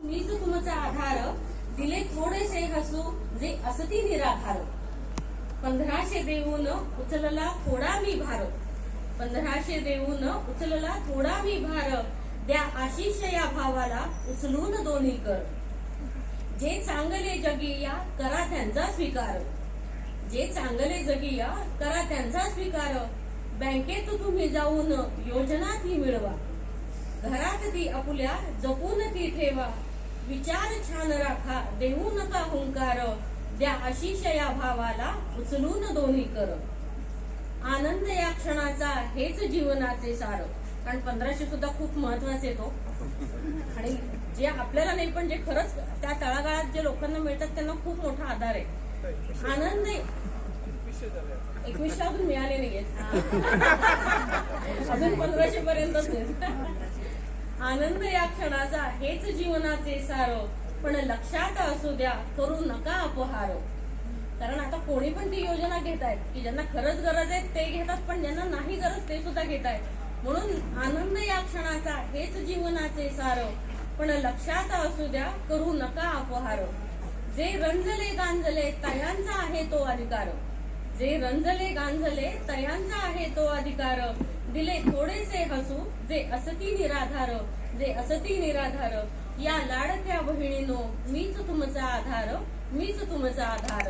मीच तुमचा आधार, दिले थोडेसे हसू जे असती निराधार. 1500 देऊन उचलला थोडा मी भार. 1500 देऊन उचलला थोडा मी भार. द्या आशिष या भावाला उचलून दोन्ही कर. जे चांगले जगिया करा त्यांचा स्वीकार. जे चांगले जगिया करा त्यांचा स्वीकार. बँकेत तुम्ही जाऊन योजना ती मिळवा. घरात ती आपुल्या जपून ती ठेवा. विचार छान राखा देऊ नका हुंकार. द्या आशिष या भावाला उचलून दोन्ही कर. आनंद या क्षणाचा हेच जीवनाचे सार. कारण 1500 सुद्धा खूप महत्वाचे येतो आणि जे आपल्याला नाही पण जे खरंच त्या तळागाळात जे लोकांना मिळतात त्यांना खूप मोठा आधार आहे. आनंद 21 अजून मिळाले नाहीये, अजून 1500 पर्यंतच नाही. आनंद या क्षणाचा हेच जीवनाचे सार. पण लक्षात असू द्या करू नका अपहार. कारण आता कोणी पण ती योजना घेत आहेत की ज्यांना खरंच गरज आहे ते घेतात, पण ज्यांना नाही गरज ते सुद्धा घेत आहेत. म्हणून आनंद या क्षणाचा हेच जीवनाचे सार. पण लक्षात असू द्या करू नका अपहार. जे रंजले गांजले तयांचा आहे तो अधिकार. जे रंजले गांजले तयांचा आहे तो अधिकार. दिले थोडेसे हसू जे असती निराधार. जे असती निराधार. या लाडक्या बहिणीनो मीच तुमचा आधार. मीच तुमचा आधार.